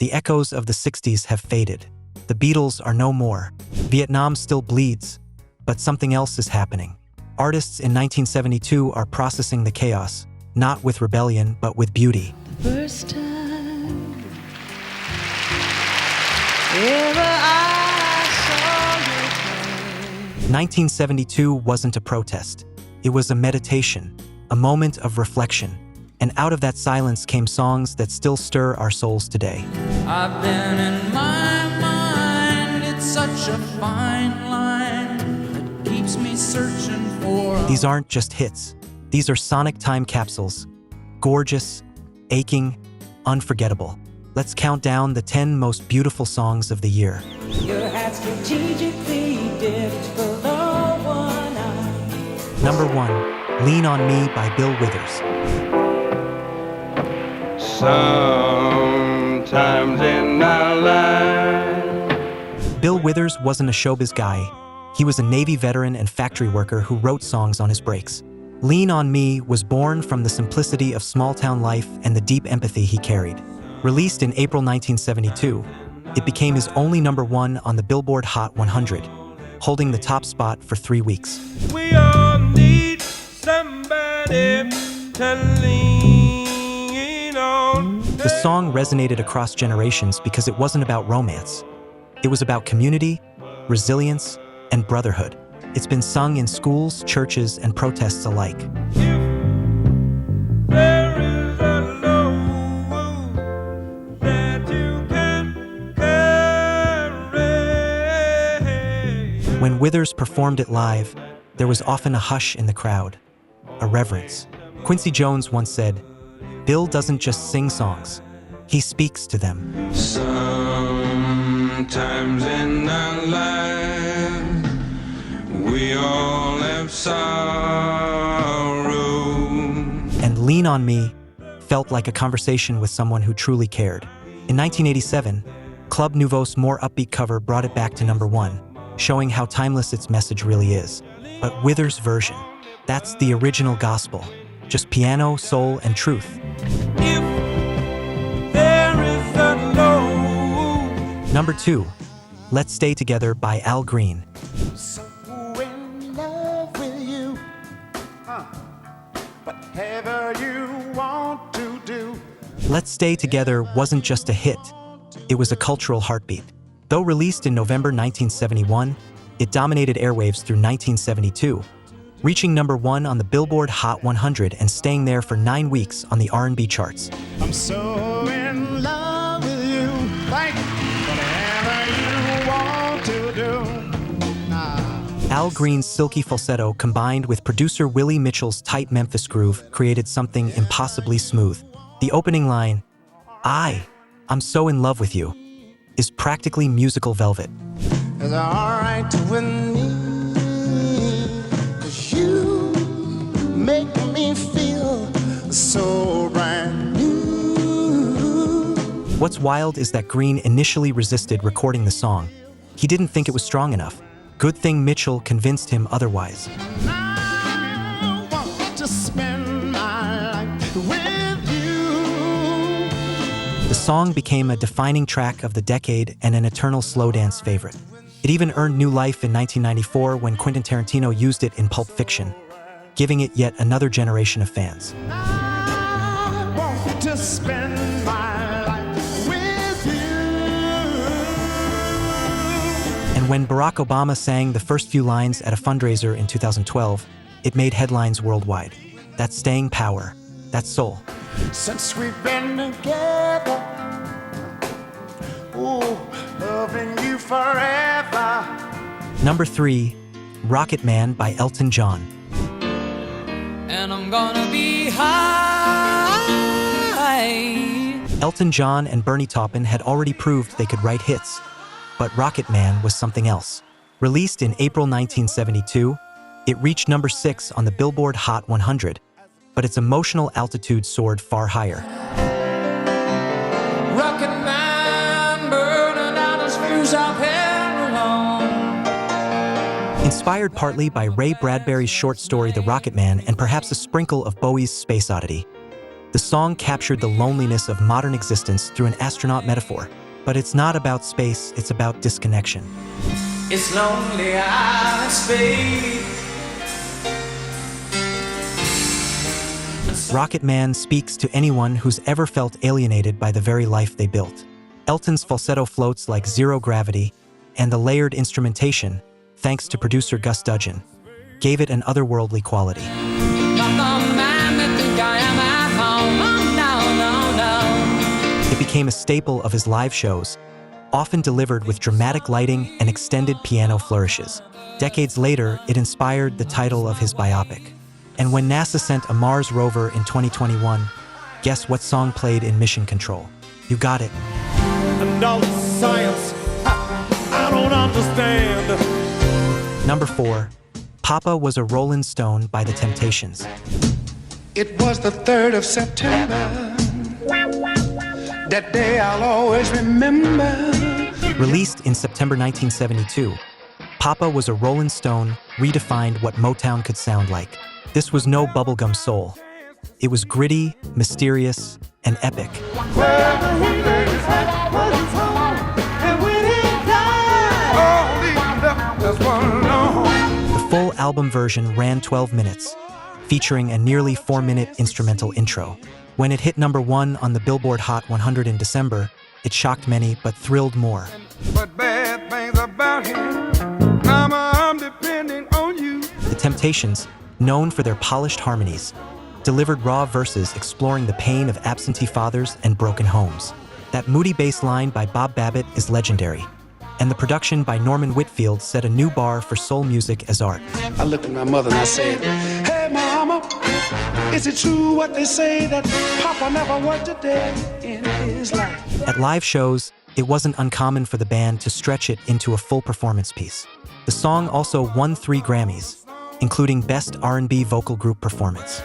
The echoes of the 60s have faded. The Beatles are no more. Vietnam still bleeds, but something else is happening. Artists in 1972 are processing the chaos, not with rebellion, but with beauty. First time ever I saw you. 1972 wasn't a protest. It was a meditation, a moment of reflection. And out of that silence came songs that still stir our souls today. I've been in my mind, it's such a fine line that keeps me searching for. These aren't just hits. These are sonic time capsules. Gorgeous, aching, unforgettable. Let's count down the 10 most beautiful songs of the year. Your hat strategically dipped below one eye. Number 1, Lean on Me by Bill Withers. Sometimes in our life. Bill Withers wasn't a showbiz guy. He was a Navy veteran and factory worker who wrote songs on his breaks. Lean on Me was born from the simplicity of small-town life and the deep empathy he carried. Released in April 1972, it became his only number 1 on the Billboard Hot 100, holding the top spot for 3 weeks. We all need somebody to lean on. The song resonated across generations because it wasn't about romance. It was about community, resilience, and brotherhood. It's been sung in schools, churches, and protests alike. There is a load that you can carry. When Withers performed it live, there was often a hush in the crowd, a reverence. Quincy Jones once said, "Bill doesn't just sing songs, he speaks to them." Sometimes in our life, we all have sorrow. And Lean on Me felt like a conversation with someone who truly cared. In 1987, Club Nouveau's more upbeat cover brought it back to number 1, showing how timeless its message really is. But Withers' version, that's the original gospel, just piano, soul, and truth. If there is a load. Number 2, Let's Stay Together by Al Green. So in love with you, whatever you want to do. Let's Stay Together wasn't just a hit, it was a cultural heartbeat. Though released in November 1971, it dominated airwaves through 1972, reaching number 1 on the Billboard Hot 100 and staying there for 9 weeks on the R&B charts. I'm so in love with you, like whatever you want to do. Al Green's silky falsetto combined with producer Willie Mitchell's tight Memphis groove created something impossibly smooth. The opening line, I'm so in love with you, is practically musical velvet. It's alright with me, 'cause you make me feel so brand new. What's wild is that Green initially resisted recording the song. He didn't think it was strong enough. Good thing Mitchell convinced him otherwise. I want to spend my life with you. The song became a defining track of the decade and an eternal slow dance favorite. It even earned new life in 1994 when Quentin Tarantino used it in Pulp Fiction, giving it yet another generation of fans. I want to spend my life with you. And when Barack Obama sang the first few lines at a fundraiser in 2012, it made headlines worldwide. That's staying power. That's soul. Since we've been together, ooh, loving you forever. Number 3, Rocket Man by Elton John. And I'm gonna be high. Elton John and Bernie Taupin had already proved they could write hits, but Rocket Man was something else. Released in April 1972, it reached number 6 on the Billboard Hot 100, but its emotional altitude soared far higher. Rocket man burning out his fuse out here alone. Inspired partly by Ray Bradbury's short story The Rocket Man and perhaps a sprinkle of Bowie's Space Oddity, The song captured the loneliness of modern existence through an astronaut metaphor. But it's not about space, it's about disconnection. It's lonely out in space. Rocket Man speaks to anyone who's ever felt alienated by the very life they built. Elton's falsetto floats like zero gravity, and the layered instrumentation, thanks to producer Gus Dudgeon, gave it an otherworldly quality. It became a staple of his live shows, often delivered with dramatic lighting and extended piano flourishes. Decades later, it inspired the title of his biopic. And when NASA sent a Mars rover in 2021, guess what song played in Mission Control? You got it. Adult science, I don't understand. Number 4, Papa Was a Rollin' Stone by The Temptations. It was the 3rd of September. That day I'll always remember. Released in September 1972, Papa Was a Rollin' Stone redefined what Motown could sound like. This was no bubblegum soul. It was gritty, mysterious, and epic. The full album version ran 12 minutes, featuring a nearly 4-minute instrumental intro. When it hit number 1 on the Billboard Hot 100 in December, it shocked many but thrilled more. But bad things about him, Mama, I'm depending on you. The Temptations, known for their polished harmonies, delivered raw verses exploring the pain of absentee fathers and broken homes. That moody bass line by Bob Babbitt is legendary, and the production by Norman Whitfield set a new bar for soul music as art. I looked at my mother and I said, "Hey, Mama, is it true what they say that Papa never worked a day in his life?" At live shows, it wasn't uncommon for the band to stretch it into a full performance piece. The song also won 3 Grammys, including Best R&B Vocal Group Performance.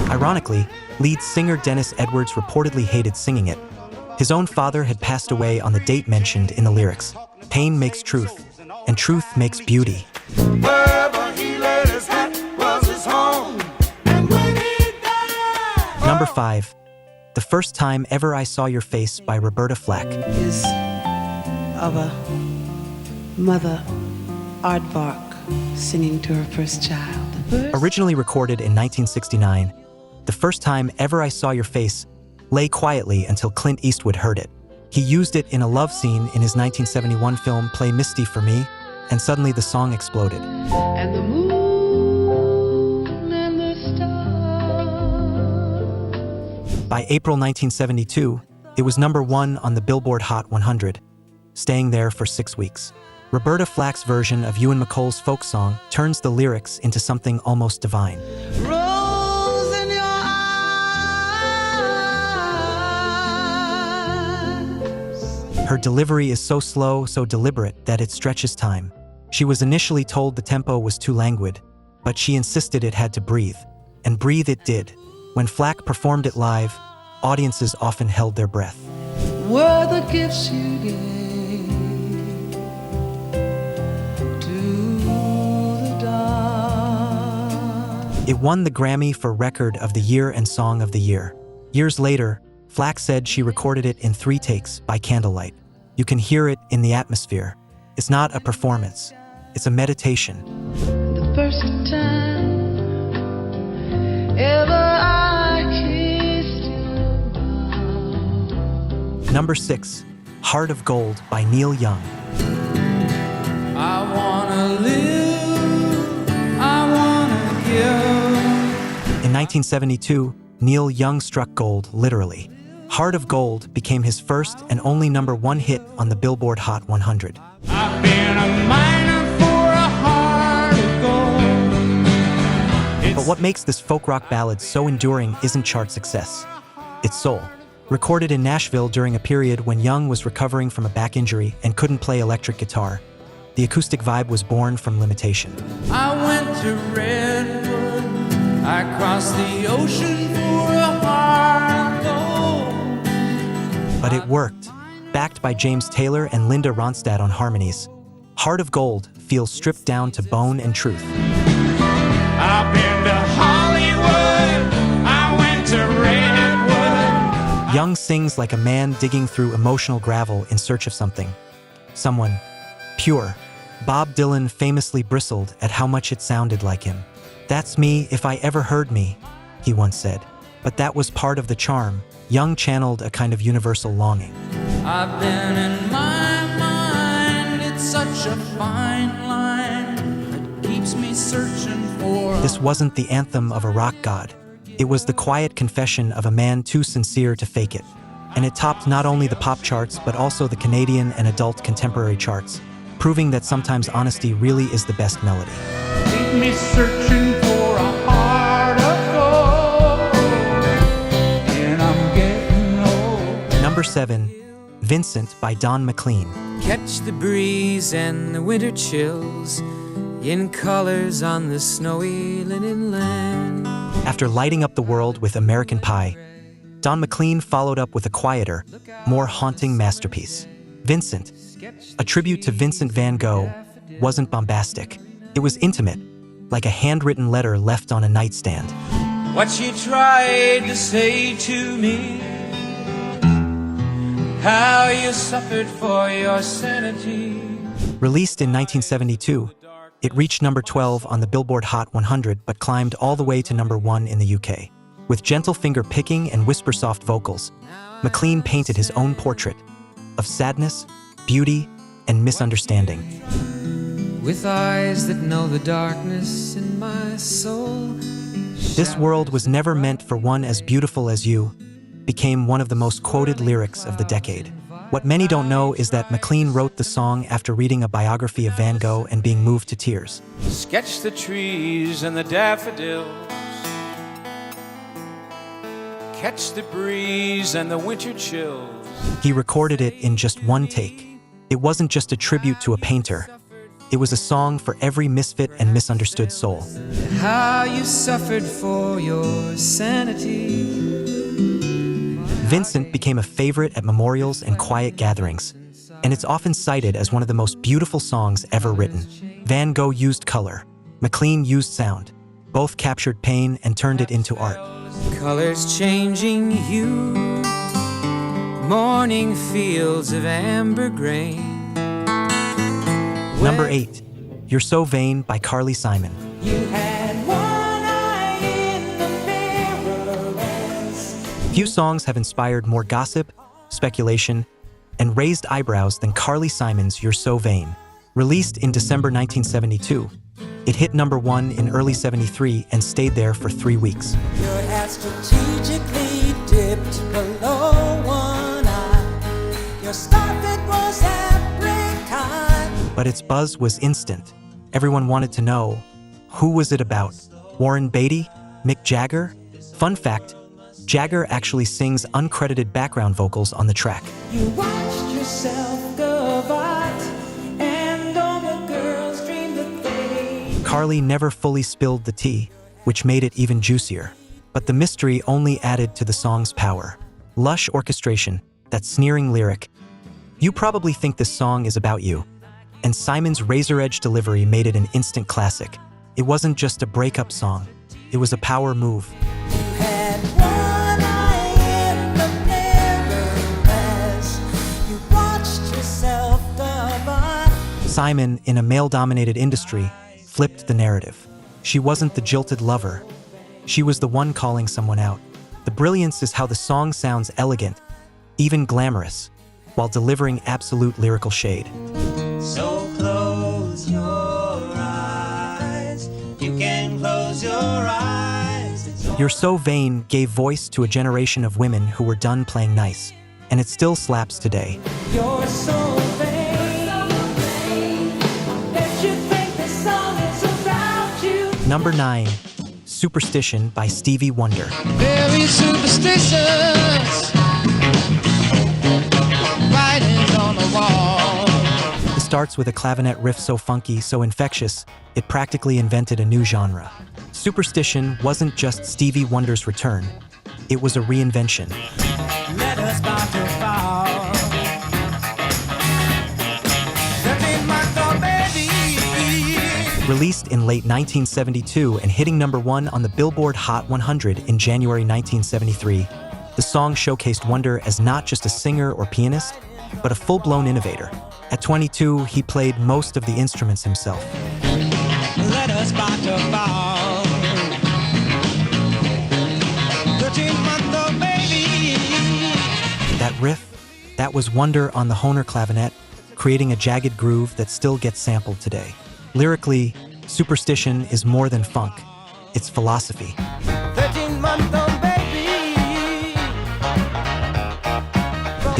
Ironically, lead singer Dennis Edwards reportedly hated singing it. His own father had passed away on the date mentioned in the lyrics. Pain makes truth, and truth makes beauty. Wherever he laid his hat was his home. And when he died, Number 5, The First Time Ever I Saw Your Face by Roberta Flack. Is of a mother aardvark singing to her first child. Originally recorded in 1969, The First Time Ever I Saw Your Face lay quietly until Clint Eastwood heard it. He used it in a love scene in his 1971 film Play Misty for Me, and suddenly the song exploded. And the moon and the stars. By April 1972, it was number 1 on the Billboard Hot 100, staying there for 6 weeks. Roberta Flack's version of Ewan McColl's folk song turns the lyrics into something almost divine. Rose in your eyes. Her delivery is so slow, so deliberate that it stretches time. She was initially told the tempo was too languid, but she insisted it had to breathe, and breathe it did. When Flack performed it live, audiences often held their breath. Were the gifts you gave to the dark. It won the Grammy for Record of the Year and Song of the Year. Years later, Flack said she recorded it in 3 takes by candlelight. You can hear it in the atmosphere. It's not a performance, it's a meditation. The first time ever I kissed you. Number 6, Heart of Gold by Neil Young. I wanna live, I wanna give. In 1972, Neil Young struck gold, literally. Heart of Gold became his first and only number 1 hit on the Billboard Hot 100. I've been a miner for a heart of gold. But what makes this folk rock ballad so enduring isn't chart success. It's soul. Recorded in Nashville during a period when Young was recovering from a back injury and couldn't play electric guitar, the acoustic vibe was born from limitation. I went to Redwood, I crossed the ocean for a heart of gold. But it worked. Backed by James Taylor and Linda Ronstadt on harmonies, Heart of Gold feel stripped down to bone and truth. I've been to Hollywood, I went to Redwood. Young sings like a man digging through emotional gravel in search of something. Someone pure. Bob Dylan famously bristled at how much it sounded like him. "That's me if I ever heard me," he once said. But that was part of the charm. Young channeled a kind of universal longing. I've been in my mind, it's such a fine line that keeps me searching for. This wasn't the anthem of a rock god. It was the quiet confession of a man too sincere to fake it. And it topped not only the pop charts, but also the Canadian and adult contemporary charts, proving that sometimes honesty really is the best melody. Keep me searching for a heart of gold, and I'm getting old. Number 7, Vincent by Don McLean. Catch the breeze and the winter chills in colors on the snowy linen land. After lighting up the world with American Pie, Don McLean followed up with a quieter, more haunting masterpiece. Vincent, a tribute to Vincent van Gogh, wasn't bombastic. It was intimate, like a handwritten letter left on a nightstand. What you tried to say to me, how you suffered for your sanity. Released in 1972, it reached number 12 on the Billboard Hot 100 but climbed all the way to number 1 in the UK. With gentle finger picking and whisper-soft vocals, McLean painted his own portrait of sadness, beauty, and misunderstanding. With eyes that know the darkness in my soul. "This world was never meant for one as beautiful as you" became one of the most quoted lyrics of the decade. What many don't know is that McLean wrote the song after reading a biography of Van Gogh and being moved to tears. Sketch the trees and the daffodils, catch the breeze and the winter chills. He recorded it in just one take. It wasn't just a tribute to a painter. It was a song for every misfit and misunderstood soul. How you suffered for your sanity. Vincent became a favorite at memorials and quiet gatherings, and it's often cited as one of the most beautiful songs ever written. Van Gogh used color. McLean used sound. Both captured pain and turned it into art. Colors changing hue, morning fields of amber grain. Number 8, You're So Vain by Carly Simon. You had one eye in the mirror. Few songs have inspired more gossip, speculation, and raised eyebrows than Carly Simon's You're So Vain. Released in December 1972, it hit number 1 in early '73 and stayed there for 3 weeks. Your head strategically dipped below one eye. Your starfit was apricot. But its buzz was instant. Everyone wanted to know, who was it about? Warren Beatty? Mick Jagger? Fun fact, Jagger actually sings uncredited background vocals on the track. You watched yourself go out, and all the girls dreamed that they. Carly never fully spilled the tea, which made it even juicier. But the mystery only added to the song's power. Lush orchestration, that sneering lyric. You probably think this song is about you. And Simon's razor-edge delivery made it an instant classic. It wasn't just a breakup song. It was a power move. You had one eye in the mirror as you watched yourself go by. Simon, in a male-dominated industry, flipped the narrative. She wasn't the jilted lover. She was the one calling someone out. The brilliance is how the song sounds elegant, even glamorous, while delivering absolute lyrical shade. So close your eyes. You can close your eyes. You're So Vain gave voice to a generation of women who were done playing nice, and it still slaps today. You're so vain that you think this song is about you. Number 9, Superstition by Stevie Wonder. Very superstitious. Writings on the wall. It starts with a clavinet riff so funky, so infectious, it practically invented a new genre. Superstition wasn't just Stevie Wonder's return, it was a reinvention. Let us bound to fall. That ain't my thought, baby. Released in late 1972 and hitting #1 on the Billboard Hot 100 in January 1973, the song showcased Wonder as not just a singer or pianist, but a full-blown innovator. At 22, he played most of the instruments himself. Let us spark to fall. 13-month-old baby. That riff, that was Wonder on the Hohner clavinet, creating a jagged groove that still gets sampled today. Lyrically, Superstition is more than funk. It's philosophy. 13-month-old baby.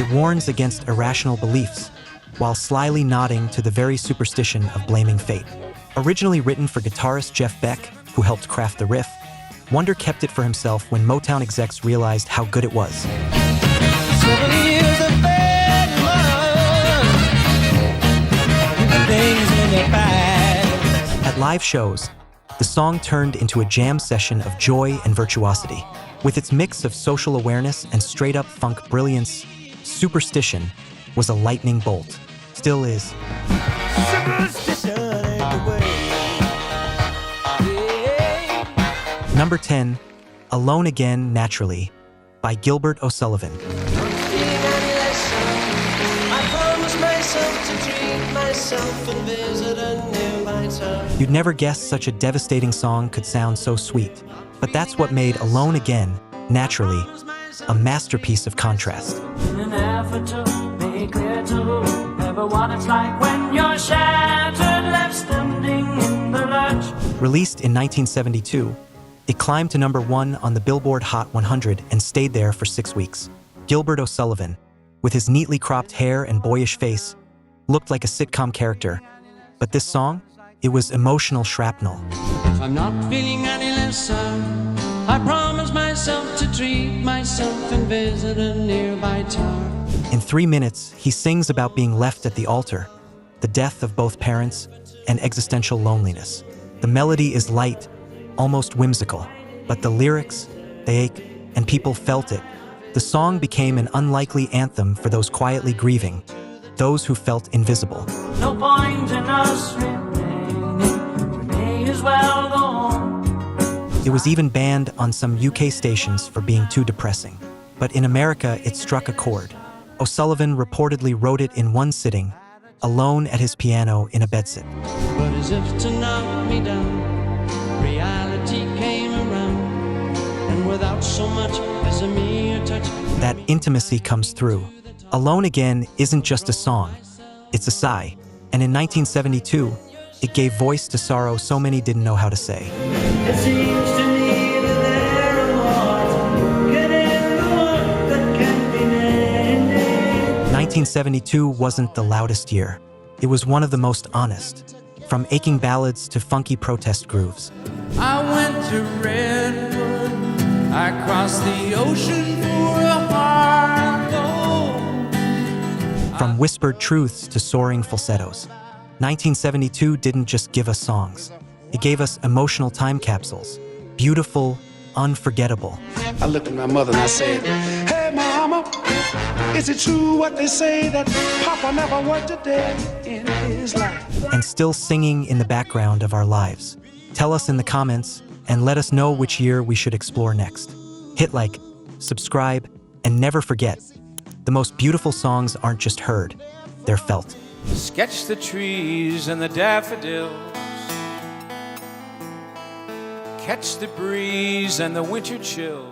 It warns against irrational beliefs, while slyly nodding to the very superstition of blaming fate. Originally written for guitarist Jeff Beck, who helped craft the riff, Wonder kept it for himself when Motown execs realized how good it was. 7 years of bad love. Things in the past. At live shows, the song turned into a jam session of joy and virtuosity. With its mix of social awareness and straight-up funk brilliance, Superstition was a lightning bolt. Still is. Superstition ain't the way. Yeah. Number 10, Alone Again Naturally, by Gilbert O'Sullivan. You'd never guess such a devastating song could sound so sweet, but that's what made Alone Again Naturally a masterpiece of contrast. In an effort to make clear to everyone it's like when you're shattered, left standing in the lurch. Released in 1972, it climbed to #1 on the Billboard Hot 100 and stayed there for 6 weeks. Gilbert O'Sullivan, with his neatly cropped hair and boyish face, looked like a sitcom character. But this song, it was emotional shrapnel. If I'm not feeling any less sad, I promise myself to treat myself and visit a nearby tower. In 3 minutes, he sings about being left at the altar, the death of both parents, and existential loneliness. The melody is light, almost whimsical, but the lyrics, they ache, and people felt it. The song became an unlikely anthem for those quietly grieving, those who felt invisible. No point in us remaining, we may as well go on. It was even banned on some UK stations for being too depressing. But in America, it struck a chord. O'Sullivan reportedly wrote it in one sitting, alone at his piano in a bedsit. But as if to knock me down, reality came around, and without so much as a mere touch, That intimacy comes through. Alone Again isn't just a song, it's a sigh. And in 1972, it gave voice to sorrow so many didn't know how to say. It seems to me that there are more get in the one that can be mended. 1972 wasn't the loudest year. It was one of the most honest, from aching ballads to funky protest grooves. I went to Redwood, I crossed the ocean for a heart gold. From whispered truths to soaring falsettos, 1972 didn't just give us songs. It gave us emotional time capsules, beautiful, unforgettable. I looked at my mother and I said, "Hey, Mama, is it true what they say that Papa never worked a day in his life?" And still singing in the background of our lives. Tell us in the comments and let us know which year we should explore next. Hit like, subscribe, and never forget, the most beautiful songs aren't just heard, they're felt. Sketch the trees and the daffodils, catch the breeze and the winter chill.